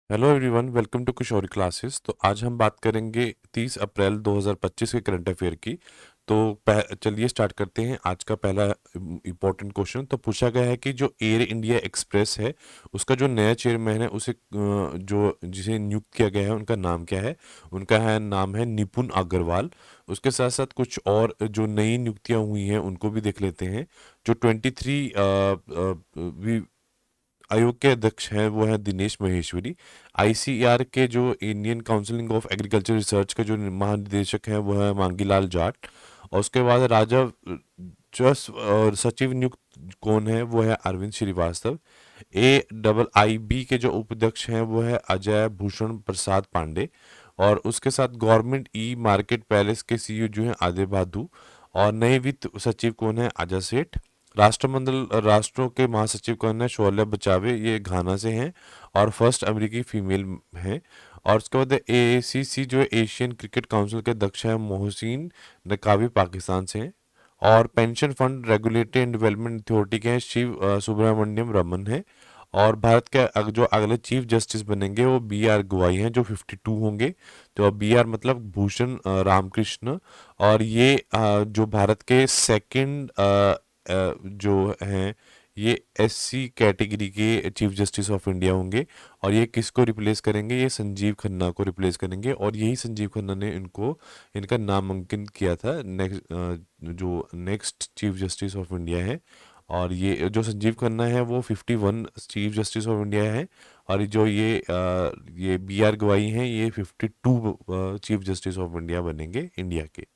Hello everyone, welcome to Kishori classes. तो आज हम बात करेंगे 30 अप्रैल 2025 के करंट अफेयर की। तो चलिए स्टार्ट करते हैं। आज का पहला इम्पोर्टेंट क्वेश्चन तो पूछा गया है कि जो एयर इंडिया एक्सप्रेस है उसका जो नया चेयरमैन है उसे जो जिसे नियुक्त किया गया है उनका नाम क्या है। उनका है नाम है निपुण अग्रवाल। उसके साथ साथ कुछ और जो नई नियुक्तियां हुई हैं उनको भी देख लेते हैं। जो 23 आयोग के अध्यक्ष हैं वो है दिनेश महेश्वरी। आईसीएआर के जो Indian counselling of agriculture research के जो महानिदेशक हैं वो है मांगीलाल जाट। और उसके बाद और सचिव नियुक्त कौन है वो है अरविंद श्रीवास्तव। AIIB के जो उपाध्यक्ष हैं वो है अजय भूषण प्रसाद पांडे। और उसके साथ गवर्नमेंट ई मार्केट पैलेस के सीईओ जो हैं आदित्य बाधु। और नए वित्त सचिव कौन है अजय सेठ। राष्ट्रमंडल राष्ट्रों के महासचिव कौन है शौर्य बचावे, ये घाना से हैं और फर्स्ट अमेरिकी फीमेल हैं। और उसके बाद AACC जो है एशियन क्रिकेट काउंसिल के अध्यक्ष हैं मोहसिन नकावी पाकिस्तान से हैं। और pension fund regulatory and development authority के हैं शिव सुब्रमण्यम रमन है। और भारत के जो अगले चीफ जस्टिस बनेंगे वो BR गवाई हैं जो 52 होंगे। तो BR मतलब भूषण रामकृष्ण। और ये जो भारत के सेकंड जो हैं ये SC कैटेगरी के चीफ जस्टिस ऑफ इंडिया होंगे। और ये किसको रिप्लेस करेंगे, ये संजीव खन्ना को रिप्लेस करेंगे। और यही संजीव खन्ना ने इनका नामांकन किया था जो next chief justice of India है। और ये जो संजीव खन्ना है वो 51 चीफ जस्टिस ऑफ इंडिया है। और ये BR गवाई हैं ये 52 चीफ जस्टिस ऑफ इंडिया बनेंगे इंडिया के।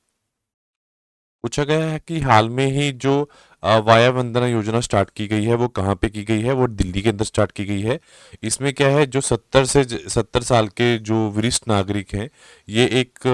पूछा गया है कि हाल में ही जो वाया वंदना योजना स्टार्ट की गई है वो कहाँ पे की गई है। वो दिल्ली के अंदर स्टार्ट की गई है। इसमें क्या है, जो 70 साल के जो वरिष्ठ नागरिक हैं, ये एक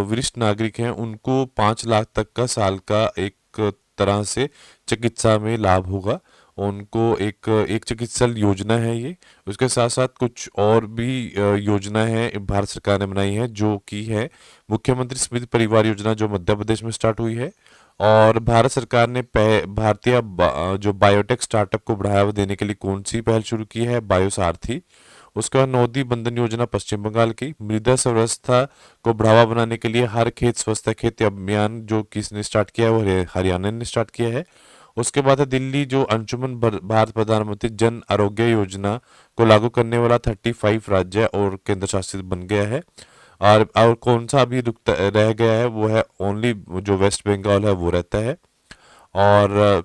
वरिष्ठ नागरिक हैं, उनको 5 लाख तक का साल का एक तरह से चिकित्सा में लाभ होगा। उनको एक एक चिकित्सा योजना है ये। उसके साथ साथ कुछ और भी योजना है भारत सरकार ने बनाई है, जो कि है मुख्यमंत्री स्मृति परिवार योजना जो मध्य प्रदेश में स्टार्ट हुई है। और भारत सरकार ने भारतीय जो बायोटेक स्टार्टअप को बढ़ावा देने के लिए कौन सी पहल शुरू की है, बायोसारथी। उसके बाद नौदी बंधन योजना पश्चिम बंगाल की। मृदा स्वास्थ्य को बढ़ावा बनाने के लिए हर खेत स्वस्थ खेत अभियान जो किसने स्टार्ट किया है वो हरियाणा ने स्टार्ट किया है। उसके बाद है दिल्ली जो अंशुमन भारत प्रधानमंत्री जन आरोग्य योजना को लागू करने वाला 35 राज्य और केंद्र शासित बन गया है। और कौन सा अभी रह गया है वो है ओनली जो वेस्ट बंगाल है वो रहता है। और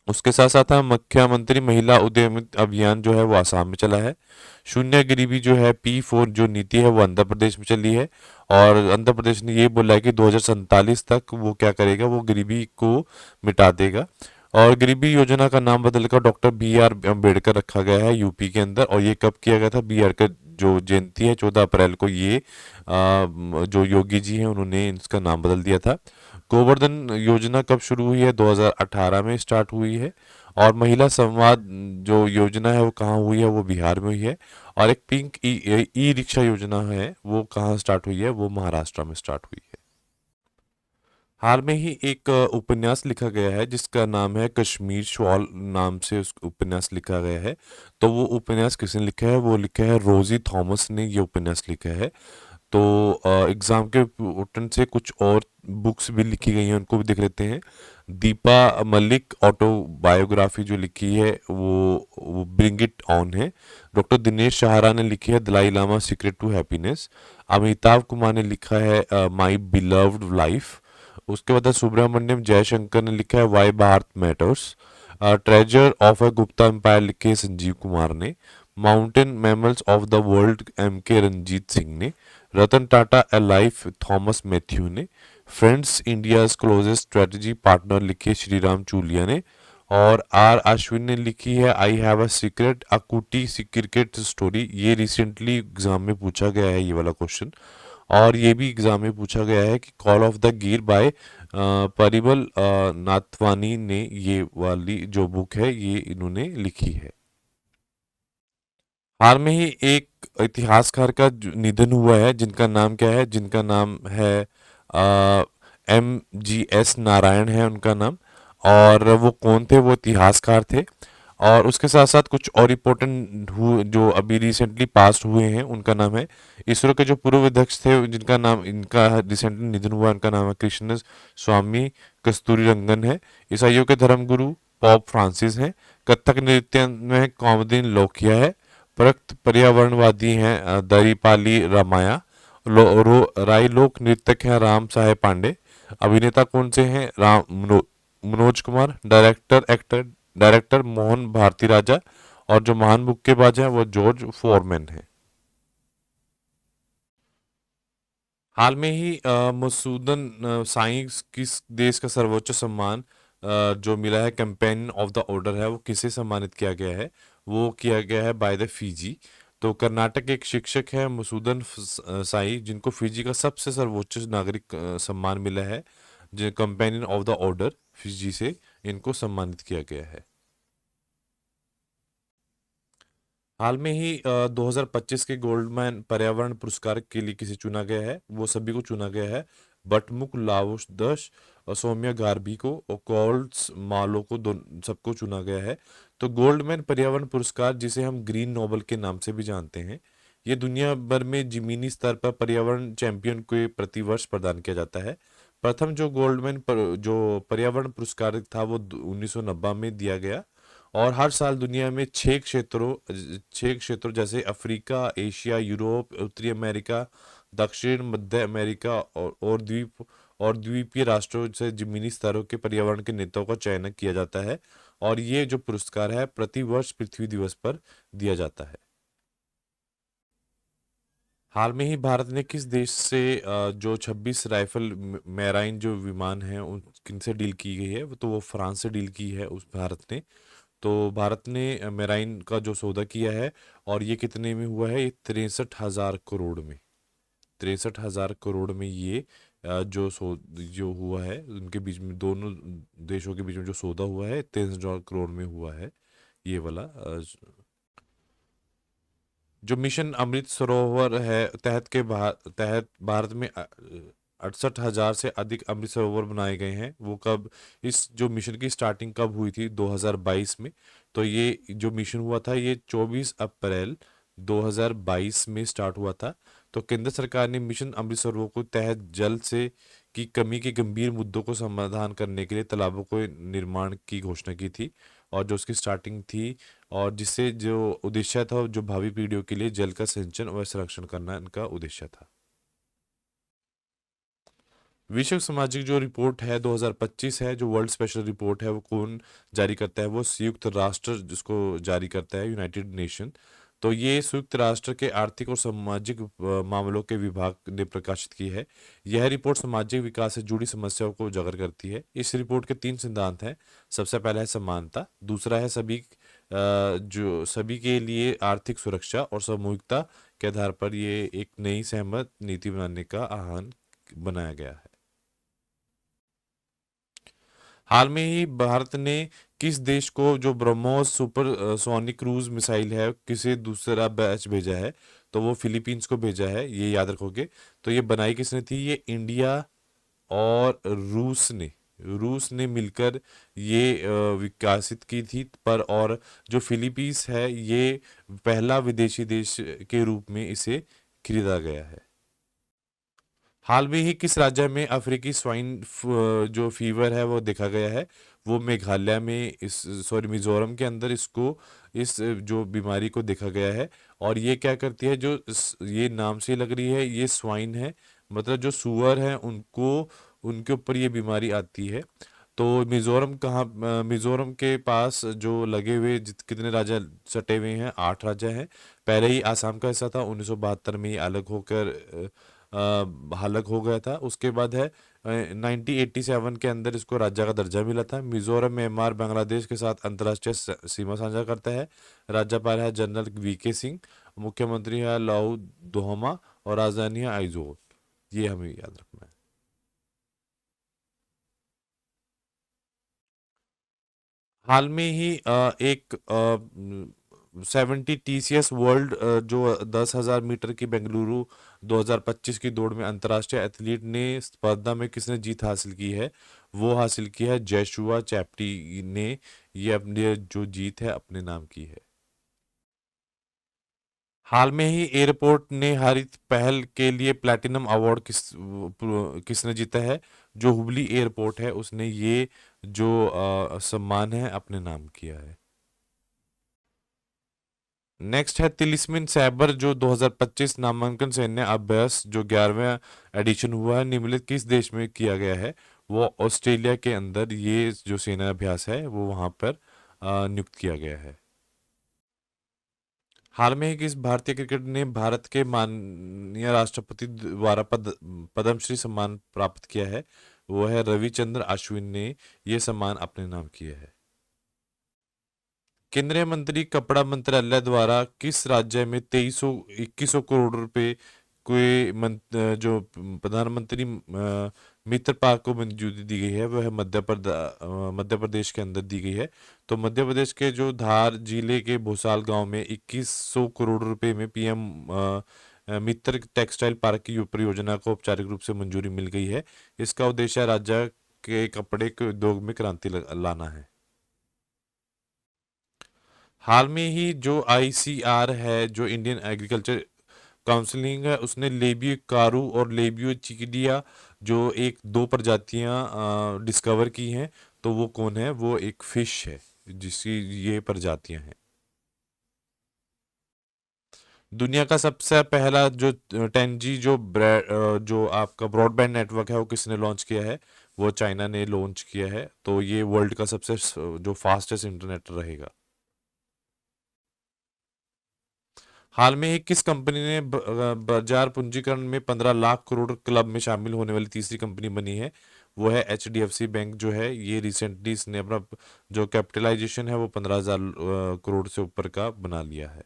उसके साथ साथ है मुख्यमंत्री महिला उद्यमी अभियान जो है वो आसाम में चला है। शून्य गरीबी जो है P4 जो नीति है वो आंध्र प्रदेश में चली है। और आंध्र प्रदेश ने ये बोला है कि 2047 तक वो क्या करेगा, वो गरीबी को मिटा देगा। और गरीबी योजना का नाम बदलकर डॉक्टर BR अम्बेडकर रखा गया है यूपी के अंदर। और ये कब किया गया था, BR का जो जयंती है 14 अप्रैल को, ये जो योगी जी हैं उन्होंने इसका नाम बदल दिया था। गोवर्धन योजना कब शुरू हुई है, 2018 में स्टार्ट हुई है। और महिला संवाद जो योजना है वो कहाँ हुई है, वो बिहार में हुई है। और एक पिंक ई रिक्शा योजना है वो कहाँ स्टार्ट हुई है, वो महाराष्ट्र में स्टार्ट हुई है। हाल में ही एक उपन्यास लिखा गया है जिसका नाम है कश्मीर शॉल, नाम से उस उपन्यास लिखा गया है। तो वो उपन्यास किसने लिखा है, वो लिखा है रोजी थॉमस ने ये उपन्यास लिखा है। तो एग्जाम के इम्पोर्टेंट से कुछ और बुक्स भी लिखी गई हैं उनको भी देख लेते हैं। दीपा मलिक ऑटोबायोग्राफी जो लिखी है वो ब्रिंग इट ऑन है। डॉक्टर दिनेश सहारा ने लिखी है Dalai Lama secret to happiness. Amitabh Kumar ने लिखा है माई बिलव्ड लाइफ। उसके बाद सुब्रमण्यम जयशंकर ने लिखा है why Bharat matters. Treasure of a Gupta empire लिखे है संजीव कुमार ने। Mountain mammals of the world MK Ranjit Singh ने। रतन टाटा ए लाइफ थॉमस मैथ्यू ने। Friends India's closest strategy partner लिखे श्रीराम चूलिया ने। और R अश्विन ने लिखी है I have a secret अकुटी cricket story. ये रिसेंटली एग्जाम में पूछा गया है ये वाला क्वेश्चन। और ये भी एग्जाम में पूछा गया है कि कॉल ऑफ द गिर बाय परिमल नाथवानी ने ये वाली जो बुक है ये इन्होंने लिखी है। हाल में ही एक इतिहासकार का निधन हुआ है जिनका नाम क्या है, जिनका नाम है MGS नारायण है उनका नाम। और वो कौन थे, वो इतिहासकार थे। और उसके साथ साथ कुछ और इम्पोर्टेंट जो अभी रिसेंटली पास हुए हैं उनका नाम है, इसरो के जो पूर्व अध्यक्ष थे जिनका नाम, इनका रिसेंटली निधन हुआ, उनका नाम है कृष्ण स्वामी कस्तूरी रंगन है। ईसाइयों के धर्मगुरु पॉप फ्रांसिस हैं। कथक नृत्य में कौमुदीन लोकिया है। प्रख्यात पर्यावरणवादी हैं दरीपाली रामाया। राई लोक नृत्यक हैं राम साहेब पांडे। अभिनेता कौन से हैं? मनोज कुमार। डायरेक्टर मोहन भारती राजा। और जो महान मुक्केबाज हैं वो जॉर्ज फोरमैन है। हाल में ही मसूदन साई किस देश का सर्वोच्च सम्मान जो मिला है, कंपेनियन ऑफ द ऑर्डर है, वो किसे सम्मानित किया गया है? वो किया गया है बाय द फिजी। तो कर्नाटक के एक शिक्षक है मसूदन साई, जिनको फिजी का सबसे सर्वोच्च नागरिक सम्मान मिला है, जो companion of the order Fiji से इनको सम्मानित किया गया है। हाल में ही 2025 के गोल्डमैन पर्यावरण पुरस्कार के लिए किसे चुना गया है? वो सभी को चुना गया है। बटमुक लाओसदश और सौम्या गार्बी को और कॉल्स मालो को, सबको चुना गया है। तो गोल्डमैन पर्यावरण पुरस्कार, जिसे हम ग्रीन नोबल के नाम से भी जानते हैं, ये दुनिया भर में जमीनी स्तर पर पर्यावरण चैंपियन को प्रतिवर्ष प्रदान किया जाता है। प्रथम जो जो पर्यावरण पुरस्कार था वो 1990 में दिया गया। और हर साल दुनिया में छह क्षेत्रों जैसे अफ्रीका, एशिया, यूरोप, उत्तरी अमेरिका, दक्षिण मध्य अमेरिका और द्वीपीय राष्ट्रों से जमीनी स्तरों के पर्यावरण के नेताओं का चयन किया जाता है। और ये जो पुरस्कार है प्रति वर्ष पृथ्वी दिवस पर दिया जाता है। हाल में ही भारत ने किस देश से जो 26 राइफल मैराइन जो विमान हैं उन किनसे डील की गई है? तो वो फ्रांस से डील की है उस भारत ने। तो भारत ने मेराइन का जो सौदा किया है, और ये कितने में हुआ है? ये 63,000 करोड़ में। 63,000 करोड़ में ये जो हुआ है उनके बीच में, दोनों देशों के बीच में जो सौदा हुआ है 63,000 करोड़ में हुआ है ये वाला। जो मिशन अमृत सरोवर है तहत भारत में 68,000 से अधिक अमृत सरोवर बनाए गए हैं। वो कब, इस जो मिशन की स्टार्टिंग कब हुई थी? 2022 में। तो ये जो मिशन हुआ था ये 24 अप्रैल 2022 में स्टार्ट हुआ था। तो केंद्र सरकार ने मिशन अमृत सरोवर को तहत जल से की कमी के गंभीर मुद्दों को समाधान करने के लिए तालाबों को निर्माण की घोषणा की थी, और जो उसकी स्टार्टिंग थी, और जिससे जो उद्देश्य था जो भावी पीढ़ियों के लिए जल का सिंचन व संरक्षण करना इनका उद्देश्य था। विश्व सामाजिक जो रिपोर्ट है 2025 है, जो वर्ल्ड स्पेशल रिपोर्ट है, वो कौन जारी करता है? वो संयुक्त राष्ट्र जिसको जारी करता है, यूनाइटेड नेशन। तो ये संयुक्त राष्ट्र के आर्थिक और सामाजिक मामलों के विभाग ने प्रकाशित की है। यह रिपोर्ट सामाजिक विकास से जुड़ी समस्याओं को उजागर करती है। इस रिपोर्ट के 3 सिद्धांत हैं। सबसे पहला है समानता, दूसरा है जो सभी के लिए आर्थिक सुरक्षा, और सामूहिकता के आधार पर ये एक नई सहमत नीति बनाने का आह्वान बनाया गया है। हाल में ही भारत ने किस देश को जो BrahMos super sonic cruise missile है, किसे दूसरा बैच भेजा है? तो वो फिलीपींस को भेजा है, ये याद रखोगे। तो ये बनाई किसने थी? ये इंडिया और रूस ने मिलकर ये विकसित की थी। पर और जो फिलीपींस है ये पहला विदेशी देश के रूप में इसे खरीदा गया है। हाल में ही किस राज्य में अफ्रीकी जो फीवर है वो देखा गया है? वो मेघालय में, इस सॉरी मिजोरम के अंदर इसको, इस जो बीमारी को देखा गया है। और ये क्या करती है, ये नाम से ही लग रही है, ये स्वाइन है। मतलब जो सुअर हैं उनको, उनके ऊपर ये बीमारी आती है। तो मिजोरम के पास जो लगे हुए कितने राज्य सटे हुए हैं? 8 राज्य हैं। पहले ही आसाम का हिस्सा था, 1972 में ही अलग होकर अलग हो गया था। उसके बाद है 1987 के अंदर इसको राज्य का दर्जा मिला था। मिजोरम म्यांमार बांग्लादेश के साथ अंतर्राष्ट्रीय सीमा साझा करता है। राज्यपाल है जनरल वीके सिंह। मुख्यमंत्री है लाउ दोहमा। और राजधानी है आइजोल। ये हमें याद रखना है। हाल में ही एक 70 टीसीएस वर्ल्ड जो 10,000 मीटर की बेंगलुरु 2025 की दौड़ में अंतर्राष्ट्रीय एथलीट ने स्पर्धा में किसने जीत हासिल की है? वो हासिल की है जयशुआ चैप्टी ने। ये अपने जो जीत है अपने नाम की है। हाल में ही एयरपोर्ट ने हरित पहल के लिए प्लैटिनम अवार्ड किसने जीता है? जो हुबली एयरपोर्ट है उसने ये जो सम्मान है अपने नाम किया है। नेक्स्ट है तिलिस्मिन सैबर जो 2025 नामांकन सैन्य अभ्यास जो 11वां एडिशन हुआ है निम्नलिखित किस देश में किया गया है? वो ऑस्ट्रेलिया के अंदर ये जो सेना अभ्यास है वो वहां पर नियुक्त किया गया है। हाल में ही किस भारतीय क्रिकेटर ने भारत के माननीय राष्ट्रपति द्वारा पद्मश्री सम्मान प्राप्त किया है? वो है रविचंद्र अश्विन ने ये सम्मान अपने नाम किया है। केंद्रीय मंत्री कपड़ा मंत्रालय द्वारा किस राज्य में 2100 करोड़ रुपए के जो प्रधानमंत्री मित्र पार्क को मंजूरी दी गई है वह मध्य प्रदेश के अंदर दी गई है। तो मध्य प्रदेश के जो धार जिले के भोसाल गांव में 2100 करोड़ रुपए में पीएम मित्र टेक्सटाइल पार्क की परियोजना को औपचारिक रूप से मंजूरी मिल गई है। इसका उद्देश्य राज्य के कपड़े के उद्योग में क्रांति लाना है। हाल में ही जो आईसीआर है जो इंडियन एग्रीकल्चर काउंसिलिंग है उसने लेबियो कारू और लेबियो चिकिडिया जो एक दो प्रजातियां डिस्कवर की हैं। तो वो कौन है? वो एक फिश है जिसकी ये प्रजातियां हैं। दुनिया का सबसे पहला जो 10G जो आपका ब्रॉडबैंड नेटवर्क है वो किसने लॉन्च किया है? वो चाइना ने लॉन्च किया है। तो ये वर्ल्ड का सबसे जो फास्टेस्ट इंटरनेट रहेगा। हाल में ही किस कंपनी ने बाजार पूंजीकरण में 15 लाख करोड़ क्लब में शामिल होने वाली तीसरी कंपनी बनी है? वो है HDFC बैंक जो है ये रिसेंटली इसने अपना जो कैपिटलाइजेशन है वो 15,000 करोड़ से ऊपर का बना लिया है।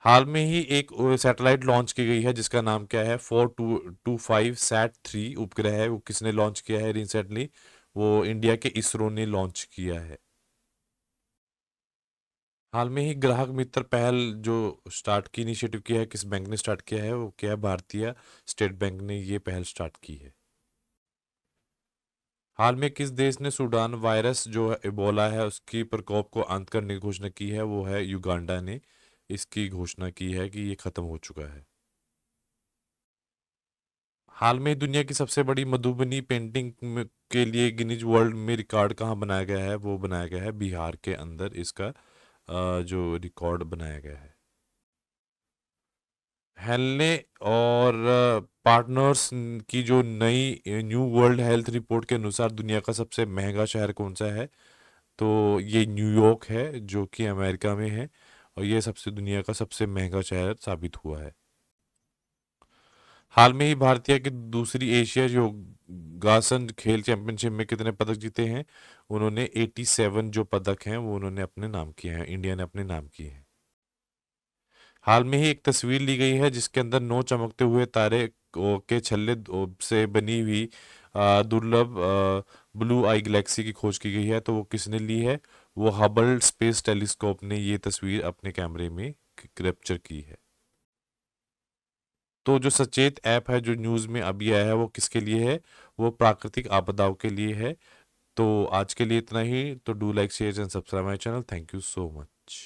हाल में ही एक सैटेलाइट लॉन्च की गई है जिसका नाम क्या है? 4225 SAT-3 उपग्रह है वो किसने लॉन्च किया है रिसेंटली? वो इंडिया के इसरो ने लॉन्च किया है। हाल में ही ग्राहक मित्र पहल जो स्टार्ट की इनिशिएटिव किया है किस बैंक ने स्टार्ट किया है? वो क्या है? भारतीय स्टेट बैंक ने ये पहल स्टार्ट की है। हाल में किस देश ने सूडान वायरस जो है इबोला है उसकी प्रकोप को अंत करने की घोषणा की है? वो है युगांडा ने इसकी घोषणा की है कि ये खत्म हो चुका है। हाल में दुनिया की सबसे बड़ी मधुबनी पेंटिंग के लिए गिनीज वर्ल्ड में रिकॉर्ड कहाँ बनाया गया है? वो बनाया गया है बिहार के अंदर इसका जो रिकॉर्ड बनाया गया है। हेलने और पार्टनर्स की जो नई न्यू वर्ल्ड हेल्थ रिपोर्ट के अनुसार दुनिया का सबसे महंगा शहर कौन सा है? तो ये न्यूयॉर्क है जो कि अमेरिका में है और ये सबसे दुनिया का सबसे महंगा शहर साबित हुआ है। हाल में ही भारतीय की दूसरी एशिया योगासन खेल चैंपियनशिप में कितने पदक जीते हैं? उन्होंने 87 जो पदक हैं वो उन्होंने अपने नाम किए हैं, इंडिया ने अपने नाम किए हैं। हाल में ही एक तस्वीर ली गई है जिसके अंदर 9 चमकते हुए तारे के छल्ले से बनी हुई दुर्लभ ब्लू आई गैलेक्सी की खोज की गई है। तो वो किसने ली है? वो हबल स्पेस टेलीस्कोप ने ये तस्वीर अपने कैमरे में कैप्चर की है। तो जो सचेत ऐप है जो न्यूज़ में अभी आया है वो किसके लिए है? वो प्राकृतिक आपदाओं के लिए है। तो आज के लिए इतना ही। तो do like share and subscribe my channel. Thank you so much.